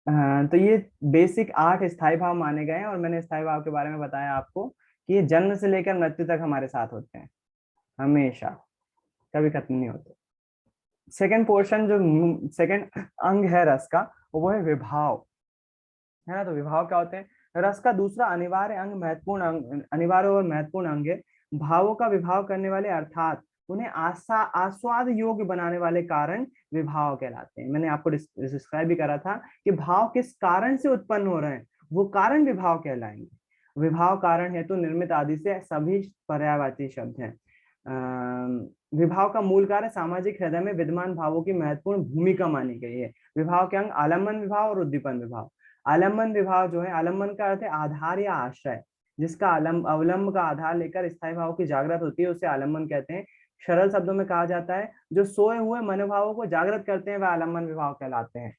तो ये बेसिक 8 स्थायी भाव माने गए हैं, और मैंने स्थायी भाव के बारे में बताया आपको कि ये जन्म से लेकर मृत्यु तक हमारे साथ होते हैं, हमेशा, कभी खत्म नहीं होते। सेकंड पोर्शन, जो सेकंड अंग है रस का, वो है विभाव, है ना। तो विभाव क्या होते हैं? रस का दूसरा अनिवार्य अंग, महत्वपूर्ण अंग, अनिवार्य और महत्वपूर्ण अंग है। भावों का विभाव करने वाले, अर्थात उन्हें आस्वाद योग्य बनाने वाले कारण विभाव कहलाते हैं। मैंने आपको डिस्क्राइब भी करा था कि भाव किस कारण से उत्पन्न हो रहे हैं, वो कारण विभाव कहलाएंगे। विभाव कारण हेतु निर्मित आदि से सभी पर्यायवाची शब्द हैं। विभाव का मूल कार्य सामाजिक हृदय में विद्यमान भावों की महत्वपूर्ण भूमिका मानी गई है। विभाव के अंग आलम्बन विभाव और उद्दीपन विभाव। आलम्बन विभाव जो है, आलम्बन का अर्थ है आधार या आश्रय, जिसका अवलंब का आधार लेकर स्थायी भाव की जागृत होती है, उसे आलम्बन कहते हैं। सरल शब्दों में कहा जाता है, जो सोए हुए मनोभावों को जागृत करते हैं वह आलम्बन विभाव कहलाते हैं।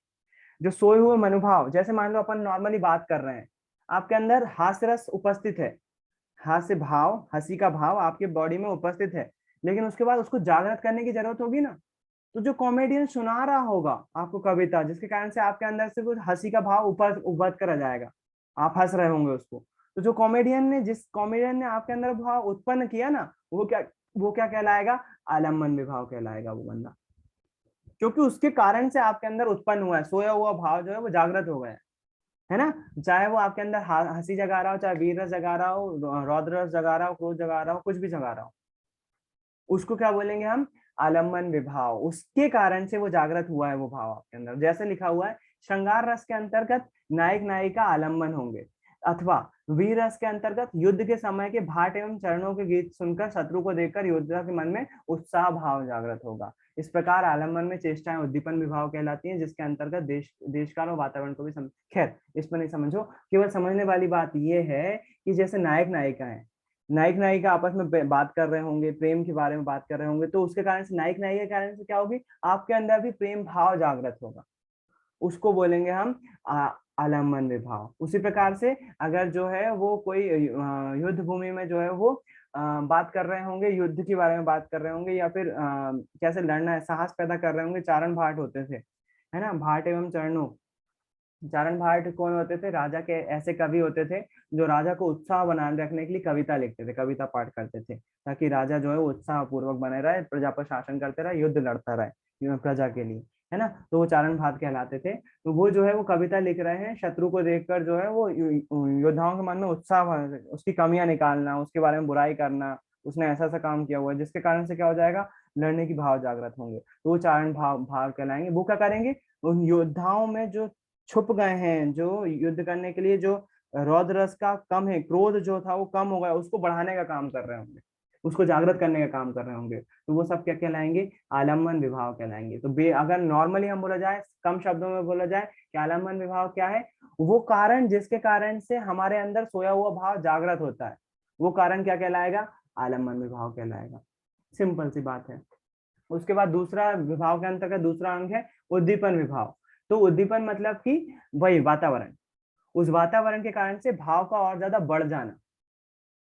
जो सोए हुए मनोभाव, जैसे मान लो अपन नॉर्मली बात कर रहे हैं, आपके अंदर हास्य रस उपस्थित है, हास्य भाव, हंसी का भाव आपके बॉडी में उपस्थित है, लेकिन उसके बाद उसको जागृत करने की जरूरत होगी ना। तो जो कॉमेडियन सुना रहा होगा आपको कविता, जिसके कारण से आपके अंदर से कुछ हंसी का भाव ऊपर उभर कर आ जाएगा, आप हंस रहे होंगे उसको। तो जो जिस कॉमेडियन ने आपके अंदर भाव उत्पन्न किया ना, वो क्या कहलाएगा? आलम्बन विभाव कहलाएगा वो बंदा, क्योंकि उसके कारण से आपके अंदर उत्पन्न हुआ है, सोया हुआ भाव जो है वो जागृत हो गया है ना। चाहे वो आपके अंदर हंसी जगा रहा हो, चाहे वीर रस जगा रहा हो, रौद्र रस जगा रहा हो, क्रोध जगा रहा हो, कुछ भी जगा रहा हो, उसको क्या बोलेंगे हम? आलम्बन विभाव। उसके कारण से वो जागृत हुआ है वो भाव आपके अंदर। जैसे लिखा हुआ है, श्रृंगार रस के अंतर्गत नायक नायिका आलम्बन होंगे, अथवा वीर रस के अंतर्गत युद्ध के समय के भाट एवं चरणों के गीत सुनकर शत्रु को देखकर योद्धा के मन में उत्साह भाव जागृत होगा। इस प्रकार आलम्बन में चेष्टाएं उद्दीपन विभाव कहलाती हैं, जिसके अंतर्गत देशकाल और वातावरण को भी खैर इस पर नहीं समझो, केवल समझने वाली बात यह है कि जैसे नायक नायिका है, नायक नायिका आपस में बात कर रहे होंगे, प्रेम के बारे में बात कर रहे होंगे, तो उसके कारण से, नायक नायिका के कारण से क्या होगी? आपके अंदर भी प्रेम भाव जागृत होगा, उसको बोलेंगे हम आलम्बन विभाव। उसी प्रकार से अगर जो है वो कोई युद्ध भूमि में जो है वो बात कर रहे होंगे, युद्ध के बारे में बात कर रहे होंगे, या फिर कैसे लड़ना है, साहस पैदा कर रहे होंगे, चारण भाट होते थे, है ना, भाट एवं चरणों। चारण भाट कौन होते थे? राजा के ऐसे कवि होते थे जो राजा को उत्साह बनाए रखने के लिए कविता लिखते थे, कविता पाठ करते थे, ताकि राजा जो है वो उत्साह पूर्वक बने रहे, प्रजा पर शासन करते रहे, युद्ध लड़ता रहे प्रजा के लिए, है ना। तो वो चारण भाट कहलाते थे। तो वो जो है वो कविता लिख रहे हैं, शत्रु को देखकर जो है वो योद्धाओं के मन में उत्साह, उसकी कमियां निकालना, उसके बारे में बुराई करना, उसने ऐसा ऐसा काम किया हुआ है, जिसके कारण से क्या हो जाएगा? लड़ने की भाव जागृत होंगे, तो वो चारण भाव भाव कहलाएंगे। वो क्या करेंगे? उन योद्धाओं में जो छुप गए हैं, जो युद्ध करने के लिए जो रौद्र रस का कम है, क्रोध जो था वो कम हो गया, उसको बढ़ाने का काम कर रहे होंगे, उसको जागृत करने का काम कर रहे होंगे, तो वो सब क्या कहलाएंगे? आलम्बन विभाव कहलाएंगे। तो अगर नॉर्मली हम बोला जाए, कम शब्दों में बोला जाए कि आलम्बन विभाव क्या है? वो कारण जिसके कारण से हमारे अंदर सोया हुआ भाव जागृत होता है, वो कारण क्या कहलाएगा? आलम्बन विभाव कहलाएगा। सिंपल सी बात है। उसके बाद दूसरा विभाव के अंतर्गत दूसरा अंग है उद्दीपन विभाव। तो उद्दीपन मतलब कि वही वातावरण, उस वातावरण के कारण से भाव का और ज्यादा बढ़ जाना,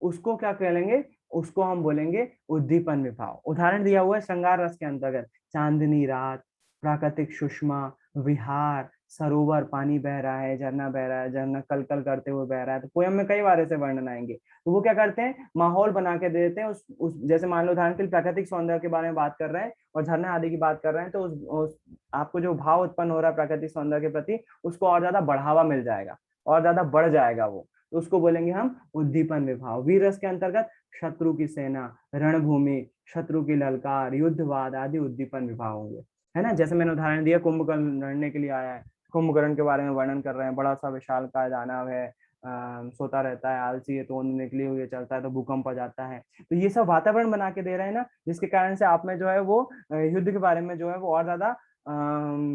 उसको क्या कहेंगे? उसको हम बोलेंगे उद्दीपन विभाव। उदाहरण दिया हुआ है श्रृंगार रस के अंतर्गत, चांदनी रात, प्राकृतिक सुषमा, विहार, सरोवर, पानी बह रहा है, झरना बह रहा है, झरना कल कल करते हुए बह रहा है। तो पोयम में कई बार ऐसे वर्णन आएंगे। तो वो क्या करते हैं? माहौल बना के दे देते हैं। उस जैसे मान लो उदाहरण के लिए प्राकृतिक सौंदर्य के बारे में बात कर रहे हैं और झरना आदि की बात कर रहे हैं, तो आपको जो भाव उत्पन्न हो रहा है प्राकृतिक सौंदर्य के प्रति, उसको और ज्यादा बढ़ावा मिल जाएगा, और ज्यादा बढ़ जाएगा वो, तो उसको बोलेंगे हम उद्दीपन विभाव। वीर रस के अंतर्गत शत्रु की सेना, रणभूमि, शत्रु की ललकार, युद्धवाद आदि उद्दीपन विभाव होंगे, है ना। जैसे मैंने उदाहरण दिया, कुंभकर्ण लड़ने के लिए आया है, कुंभकर्ण के बारे में वर्णन कर रहे हैं, बड़ा सा विशाल का दानव है, सोता रहता है, आलसी है, तोंद निकली हुई चलता है तो भूकंप आ जाता है। तो ये सब वातावरण बना के दे रहे हैं ना, जिसके कारण से आप में जो है वो युद्ध के बारे में जो है वो और ज्यादा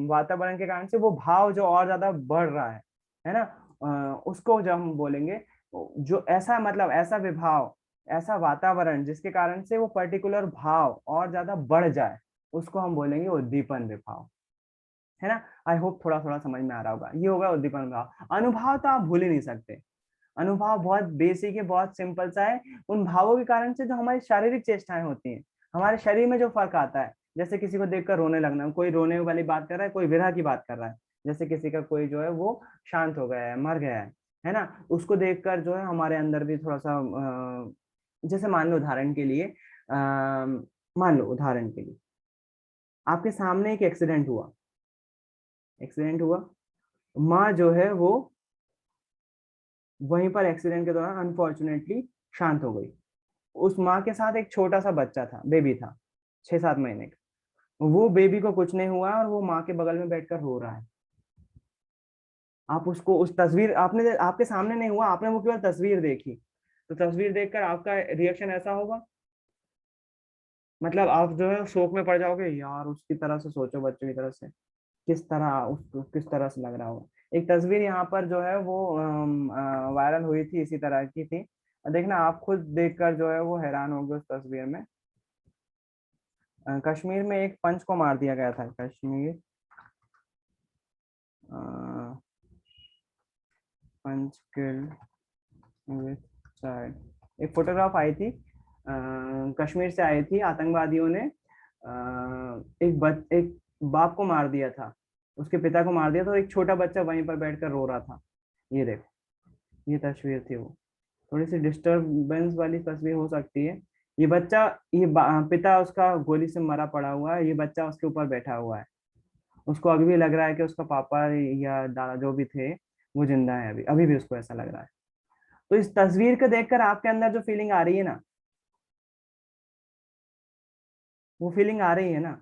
वातावरण के कारण से वो भाव जो और ज्यादा बढ़ रहा है ना। उसको जब हम बोलेंगे, जो ऐसा मतलब ऐसा विभाव, ऐसा वातावरण जिसके कारण से वो पर्टिकुलर भाव और ज्यादा बढ़ जाए, उसको हम बोलेंगे उद्दीपन विभाव, है ना। आई होप थोड़ा थोड़ा समझ में आ रहा होगा। ये होगा उद्दीपन विभाव। अनुभव तो आप भूल ही नहीं सकते। अनुभव बहुत बेसिक है, बहुत सिंपल सा है। उन भावों के कारण से जो हमारी शारीरिक चेष्टाएं होती हैं, हमारे शरीर में जो फर्क आता है, जैसे किसी को देखकर रोने लगना, कोई रोने वाली बात कर रहा है, कोई विरह की बात कर रहा है, जैसे किसी का कोई जो है वो शांत हो गया है, मर गया है ना, उसको देखकर जो है हमारे अंदर भी थोड़ा सा जैसे मान लो उदाहरण के लिए मान लो उदाहरण के लिए आपके सामने एक एक्सीडेंट हुआ, माँ जो है वो वहीं पर एक्सीडेंट के दौरान अनफॉर्चुनेटली शांत हो गई। उस माँ के साथ एक छोटा सा बच्चा था, बेबी था 6-7 महीने का। वो बेबी को कुछ नहीं हुआ और वो माँ के बगल में बैठकर रो रहा है। आप उसको उस तस्वीर आपने आपके सामने नहीं हुआ, आपने वो केवल तस्वीर देखी, तो तस्वीर देखकर आपका रिएक्शन ऐसा होगा, मतलब आप जो है शोक में पड़ जाओगे यार, उसकी तरह से सोचो, बच्चों की तरह से किस तरह उसको किस तरह से लग रहा होगा। एक तस्वीर यहाँ पर जो है वो वायरल हुई थी, इसी तरह की थी। देखना आप खुद देखकर जो है वो हैरान होंगे उस तस्वीर में। कश्मीर में एक पंच को मार दिया गया था, कश्मीर पंच किल्ड विद चाइल्ड। एक फोटोग्राफ आई थी, कश्मीर से आई थी, आतंकवादियों ने एक बाप को मार दिया था, उसके पिता को मार दिया था, और एक छोटा बच्चा वहीं पर बैठकर रो रहा था। ये देखो, ये तस्वीर थी वो। थोड़ी सी डिस्टरबेंस वाली तस्वीर हो सकती है। ये बच्चा, पिता उसका गोली से मरा पड़ा हुआ है, ये बच्चा उसके ऊपर बैठा हुआ है। उसको अभी भी लग रहा है कि उसका पापा या दादा जो भी थे वो जिंदा है, अभी अभी भी उसको ऐसा लग रहा है। तो इस तस्वीर को देखकर आपके अंदर जो फीलिंग आ रही है ना, वो फीलिंग आ रही है ना,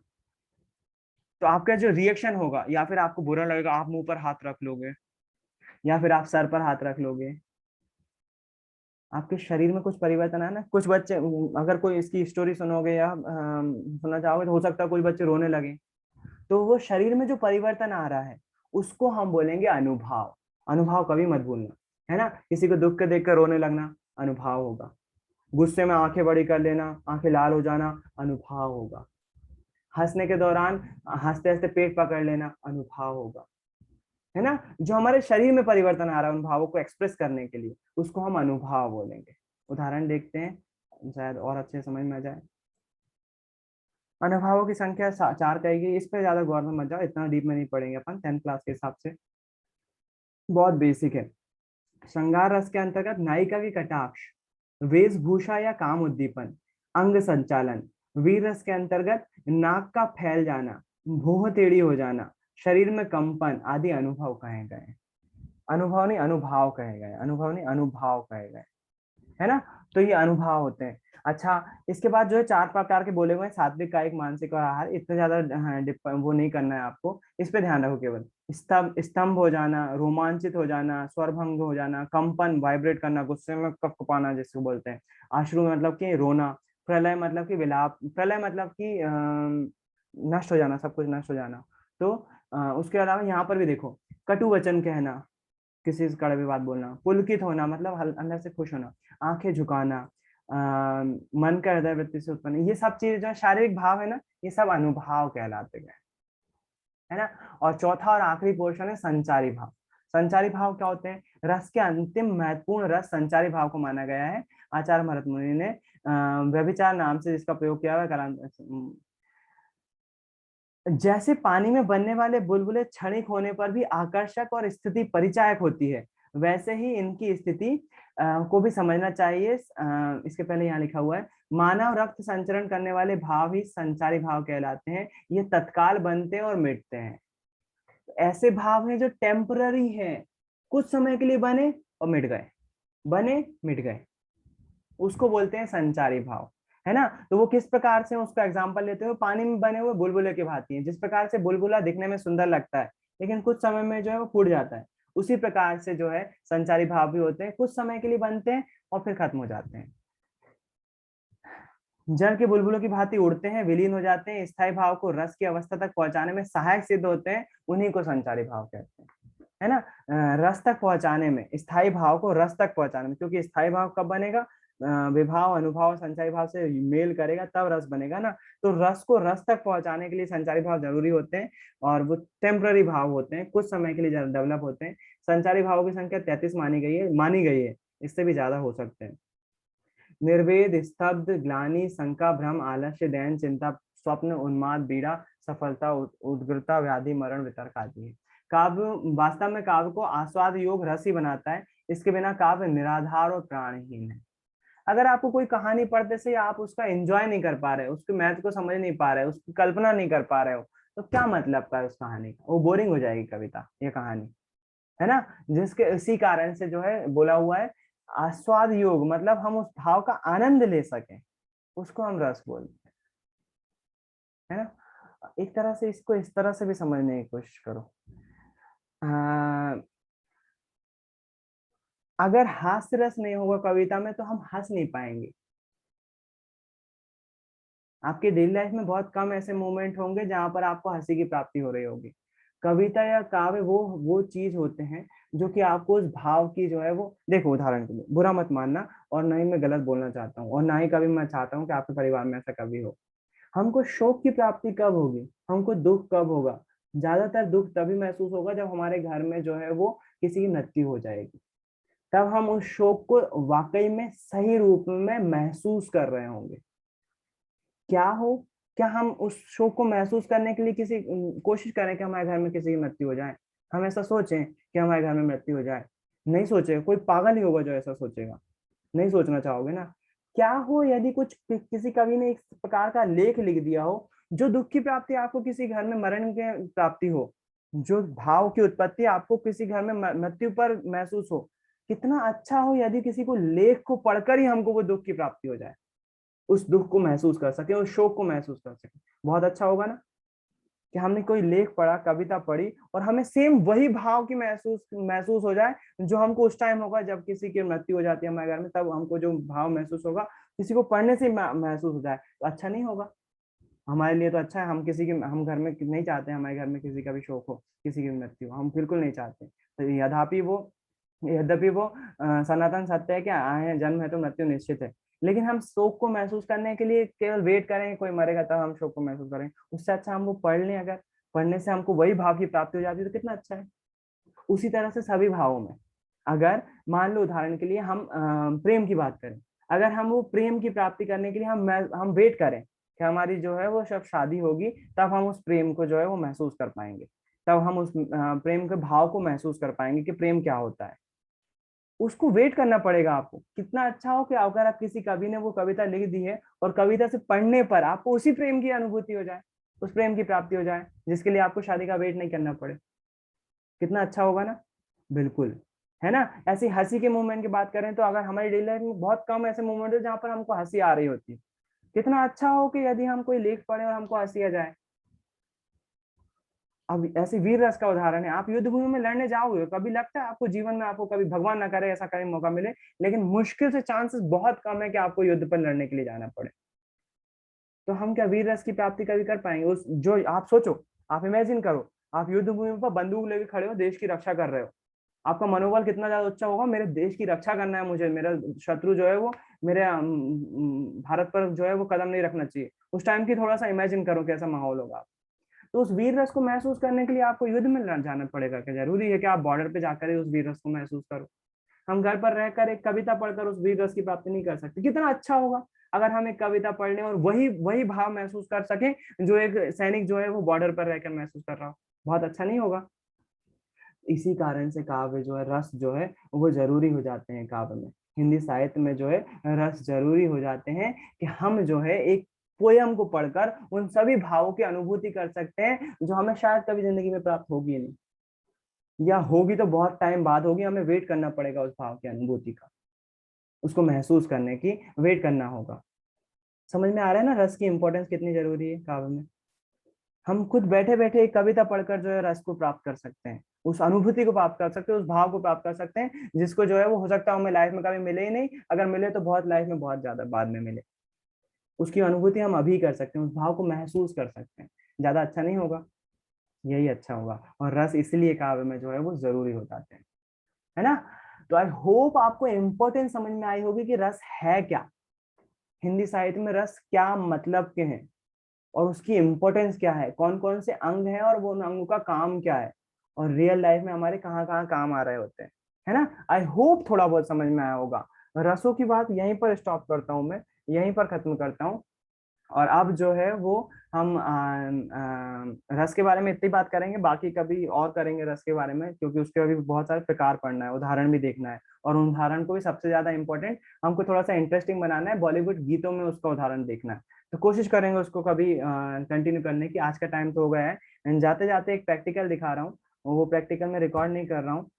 तो आपका जो रिएक्शन होगा, या फिर आपको बुरा लगेगा, आप मुंह पर हाथ रख लोगे, या फिर आप सर पर हाथ रख लोगे। आपके शरीर में कुछ परिवर्तन है ना। कुछ बच्चे, अगर कोई इसकी स्टोरी सुनोगे या सुनना चाहोगे, तो हो सकता है कुछ बच्चे रोने लगे। तो वो शरीर में जो परिवर्तन आ रहा है उसको हम बोलेंगे अनुभव। अनुभव कभी मत भूलना, है ना। किसी को दुख के देख कर रोने लगना, अनुभव होगा। गुस्से में आंखें बड़ी कर लेना, आंखें लाल हो जाना, अनुभव होगा। हंसने के दौरान हंसते हंसते पेट पकड़ लेना, अनुभव होगा, है ना। जो हमारे शरीर में परिवर्तन आ रहा है उन भावों को एक्सप्रेस करने के लिए, उसको हम अनुभव बोलेंगे। उदाहरण देखते हैं, शायद और अच्छे समझ में आ जाए। अनुभवों की संख्या 4 कहेगी, इस पे ज्यादा गौर में मत जाओ, इतना डीप में नहीं पढ़ेंगे अपन 10th क्लास के हिसाब से, बहुत बेसिक है। श्रृंगार रस के अंतर्गत नायिका की कटाक्ष, वेशभूषा या काम उद्दीपन, अंग संचालन। वीर रस के अंतर्गत नाक का फैल जाना, भौह टेढ़ी हो जाना, शरीर में कंपन आदि अनुभव कहे गए। अनुभव नहीं अनुभव कहे गए, अनुभव नहीं अनुभव कहे गए, है ना। तो ये अनुभव होते हैं। अच्छा, इसके बाद जो है 4 प्रकार के बोले हुए हैं, सात्विक, कायिक, मानसिक और आहार। इतना ज्यादा वो नहीं करना है आपको, इस पे ध्यान रखो केवल। स्तंभ हो जाना, रोमांचित हो जाना, स्वरभंग हो जाना, कंपन, वाइब्रेट करना, गुस्से में कपकपाना जिसको बोलते हैं। आश्रु मतलब कि रोना, प्रलय मतलब कि विलाप, प्रलय मतलब कि नष्ट हो जाना, सब कुछ नष्ट हो जाना। तो उसके अलावा यहाँ पर भी देखो, कटु वचन कहना, किसी से कड़वी बात बोलना, पुलकित होना मतलब अंदर से खुश होना, आंखें झुकाना, मन का हृदय वृत्ति से उत्पन्न, ये सब चीज जो शारीरिक भाव है ना, ये सब अनुभव कहलाते हैं, है ना। और चौथा और आखिरी पोर्शन है संचारी भाव। संचारी भाव क्या होते हैं? रस के अंतिम महत्वपूर्ण रस संचारी भाव को माना गया है। आचार्य भरत मुनि ने व्यभिचार नाम से जिसका प्रयोग किया हुआ है। जैसे पानी में बनने वाले बुलबुले क्षणिक होने पर भी आकर्षक और स्थिति परिचायक होती है, वैसे ही इनकी स्थिति को भी समझना चाहिए। इसके पहले यहाँ लिखा हुआ है, मानव रक्त संचरण करने वाले भाव ही संचारी भाव कहलाते हैं। ये तत्काल बनते और मिटते हैं। ऐसे भाव हैं जो टेम्पररी हैं, कुछ समय के लिए बने और मिट गए, बने मिट गए, उसको बोलते हैं संचारी भाव, है ना। तो वो किस प्रकार से, उसका एग्जांपल लेते हुए, पानी में बने हुए बुलबुले की भांति हैं। जिस प्रकार से बुलबुला दिखने में सुंदर लगता है लेकिन कुछ समय में जो है वो फूट जाता है, उसी प्रकार से जो है संचारी भाव भी होते हैं, कुछ समय के लिए बनते हैं और फिर खत्म हो जाते हैं। जल के बुलबुलों की भांति उड़ते हैं, विलीन हो जाते हैं, स्थायी भाव को रस की अवस्था तक पहुंचाने में सहायक सिद्ध होते हैं, उन्हीं को संचारी भाव कहते हैं, है ना। रस तक पहुंचाने में, स्थायी भाव को रस तक पहुंचाने में, क्योंकि स्थायी भाव कब बनेगा? विभाव अनुभव संचारी भाव से मेल करेगा तब रस बनेगा ना। तो रस को रस तक पहुंचाने के लिए संचारी भाव जरूरी होते हैं, और वो टेम्पररी भाव होते हैं, कुछ समय के लिए डेवलप होते हैं। संचारी भावों की संख्या 33 मानी गई है, इससे भी ज्यादा हो सकते हैं। निर्वेद, स्तब्ध, ग्लानि, शंका, भ्रम, आलस्य, दैन, चिंता, स्वप्न, उन्माद, पीड़ा, सफलता, उद्ग्रता, व्याधि, मरण, वितर्क आदि है। काव्य वास्तव में काव्य को आस्वाद योग रस ही बनाता है, इसके बिना काव्य निराधार और प्राणहीन है। अगर आपको कोई कहानी पढ़ते से आप उसका एंजॉय नहीं कर पा रहे, उसके महत्व को समझ नहीं पा रहे, उसकी कल्पना नहीं कर पा रहे हो, तो क्या मतलब का है उस कहानी का? वो बोरिंग हो जाएगी कविता, ये कहानी, है ना। जिसके इसी कारण से जो है बोला हुआ है आस्वाद योग, मतलब हम उस भाव का आनंद ले सकें, उसको हम रस बोलते हैं, है ना। एक तरह से इसको इस तरह से भी समझने की कोशिश करो। अगर हास्य रस नहीं होगा कविता में तो हम हंस नहीं पाएंगे। आपके डेली लाइफ में बहुत कम ऐसे मोमेंट होंगे जहां पर आपको हंसी की प्राप्ति हो रही होगी। कविता या काव्य वो चीज होते हैं जो कि आपको उस भाव की जो है वो, देखो उदाहरण के लिए, बुरा मत मानना, और ना ही मैं गलत बोलना चाहता हूँ, और ना ही कभी मैं चाहता हूँ कि आपके परिवार में ऐसा कभी हो। हमको शोक की प्राप्ति कब होगी, हमको दुख कब होगा? ज्यादातर दुख तभी महसूस होगा जब हमारे घर में जो है वो किसी की मृत्यु हो जाएगी, तब हम उस शोक को वाकई में सही रूप में महसूस कर रहे होंगे। क्या हो, क्या हम उस शोक को महसूस करने के लिए किसी कोशिश करें कि हमारे घर में किसी की मृत्यु हो जाए? हम ऐसा सोचें कि हमारे घर में मृत्यु हो जाए? नहीं सोचे, कोई पागल ही होगा जो ऐसा सोचेगा। नहीं सोचना चाहोगे ना। क्या हो यदि किसी कवि ने एक प्रकार का लेख लिख दिया हो जो दुख की प्राप्ति आपको किसी घर में मरण के प्राप्ति हो, जो भाव की उत्पत्ति आपको किसी घर में मृत्यु पर महसूस हो। कितना अच्छा हो यदि किसी को लेख को पढ़कर ही हमको वो दुख की प्राप्ति हो जाए, उस दुख को महसूस कर सके, उस शोक को महसूस कर सके। बहुत अच्छा होगा ना कि हमने कोई लेख पढ़ा, कविता पढ़ी, और हमें सेम वही भाव की महसूस महसूस हो जाए जो हमको उस टाइम होगा जब किसी की मृत्यु हो जाती है हमारे घर में, तब हमको जो भाव महसूस होगा किसी को पढ़ने से महसूस हो जाए, तो अच्छा नहीं होगा? हमारे लिए तो अच्छा है। हम घर में नहीं चाहते हमारे घर में किसी का भी शोक हो, किसी की मृत्यु हो, हम बिल्कुल नहीं चाहते। तो यद्यपि वो सनातन सत्य है कि आए हैं, जन्म है तो मृत्यु निश्चित है, लेकिन हम शोक को महसूस करने के लिए केवल वेट करेंगे कोई मरेगा तब हम शोक को महसूस करेंगे। उससे अच्छा हम वो पढ़ लें, अगर पढ़ने से हमको वही भाव की प्राप्ति हो जाती है तो कितना अच्छा है। उसी तरह से सभी भावों में, अगर मान लो उदाहरण के लिए हम प्रेम की बात करें, अगर हम वो प्रेम की प्राप्ति करने के लिए हम वेट करें कि हमारी जो है वो सब शादी होगी, तब हम उस प्रेम को जो है वो महसूस कर पाएंगे, तब हम उस प्रेम के भाव को महसूस कर पाएंगे कि प्रेम क्या होता है। उसको वेट करना पड़ेगा आपको। कितना अच्छा हो कि अगर आप किसी कवि ने वो कविता लिख दी है और कविता से पढ़ने पर आपको उसी प्रेम की अनुभूति हो जाए, उस प्रेम की प्राप्ति हो जाए जिसके लिए आपको शादी का वेट नहीं करना पड़े। कितना अच्छा होगा ना। बिल्कुल, है ना। ऐसी हंसी के मोमेंट की बात करें तो अगर हमारी डेली लाइफ में बहुत कम ऐसे मोमेंट है जहां पर हमको हंसी आ रही होती है, कितना अच्छा हो कि यदि हम कोई लेख पढ़े और हमको हंसी आ जाए। अब ऐसी वीर रस का उदाहरण है, आप युद्ध भूमि में लड़ने जाओगे, कभी लगता है आपको जीवन में, आपको कभी भगवान ना करे ऐसा कभी मौका मिले, लेकिन मुश्किल से चांसेस बहुत कम है कि आपको युद्ध पर लड़ने के लिए जाना पड़े। तो हम क्या वीर रस की प्राप्ति कभी कर पाएंगे? उस जो आप सोचो, आप इमेजिन करो, आप युद्ध भूमि पर बंदूक लेके खड़े हो, देश की रक्षा कर रहे हो, आपका मनोबल कितना ज्यादा अच्छा होगा, मेरे देश की रक्षा करना है मुझे, मेरा शत्रु जो है वो मेरे भारत पर जो है वो कदम नहीं रखना चाहिए। उस टाइम की थोड़ा सा इमेजिन करो कैसा माहौल होगा। तो उस वीर रस को महसूस करने के लिए आपको युद्ध में जाना पड़ेगा? क्या जरूरी है कि आप बॉर्डर पे जाकर ही उस वीर रस को महसूस करो? हम घर पर रहकर एक कविता पढ़कर उस वीर रस की प्राप्ति नहीं कर सकते। कितना अच्छा होगा अगर हम एक कविता पढ़ लें और वही वही भाव महसूस कर सके जो एक सैनिक जो है वो बॉर्डर पर रहकर महसूस कर रहा हो। बहुत अच्छा नहीं होगा? इसी कारण से काव्य जो है, रस जो है वो जरूरी हो जाते हैं काव्य में। हिंदी साहित्य में जो है रस जरूरी हो जाते हैं कि हम जो है एक पोयम को पढ़कर उन सभी भावों की अनुभूति कर सकते हैं जो हमें शायद कभी जिंदगी में प्राप्त होगी नहीं, या होगी तो बहुत टाइम बाद होगी, हमें वेट करना पड़ेगा उस भाव की अनुभूति का, उसको महसूस करने की वेट करना होगा। समझ में आ रहा है ना रस की इंपॉर्टेंस कितनी जरूरी है काव्य में? हम खुद बैठे बैठे एक कविता पढ़कर जो है रस को प्राप्त कर सकते हैं, उस अनुभूति को प्राप्त कर सकते हैं, उस भाव को प्राप्त कर सकते हैं जिसको जो है वो हो सकता है हमें लाइफ में कभी मिले ही नहीं, अगर मिले तो बहुत लाइफ में बहुत ज्यादा बाद में मिले। उसकी अनुभूति हम अभी कर सकते हैं, उस भाव को महसूस कर सकते हैं। ज्यादा अच्छा नहीं होगा? यही अच्छा होगा। और रस इसलिए काव्य में जो है वो जरूरी हो जाते हैं, है ना। तो आई होप आपको इंपॉर्टेंस समझ में आई होगी कि रस है क्या, हिंदी साहित्य में रस क्या मतलब के हैं, और उसकी इंपॉर्टेंस क्या है, कौन कौन से अंग है और वो उन अंगों का काम क्या है, और रियल लाइफ में हमारे कहाँ कहाँ काम आ रहे होते हैं, है ना। आई होप थोड़ा बहुत समझ में आया होगा। रसों की बात यहीं पर स्टॉप करता हूँ मैं, यहीं पर खत्म करता हूँ। और अब जो है वो हम रस के बारे में इतनी बात करेंगे, बाकी कभी और करेंगे रस के बारे में, क्योंकि उसके अभी बहुत सारे प्रकार पढ़ना है, उदाहरण भी देखना है, और उन उदाहरण को भी सबसे ज्यादा इंपॉर्टेंट हमको थोड़ा सा इंटरेस्टिंग बनाना है, बॉलीवुड गीतों में उसका उदाहरण देखना है। तो कोशिश करेंगे उसको कभी कंटिन्यू करने की। आज का टाइम तो हो गया है, जाते जाते एक प्रैक्टिकल दिखा रहा हूँ, वो प्रैक्टिकल में रिकॉर्ड नहीं कर रहा हूँ।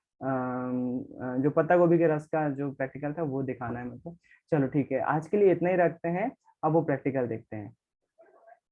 जो पत्ता गोभी के रस का जो प्रैक्टिकल था वो दिखाना है मेरे को। चलो ठीक है, आज के लिए इतना ही रखते हैं, अब वो प्रैक्टिकल देखते हैं।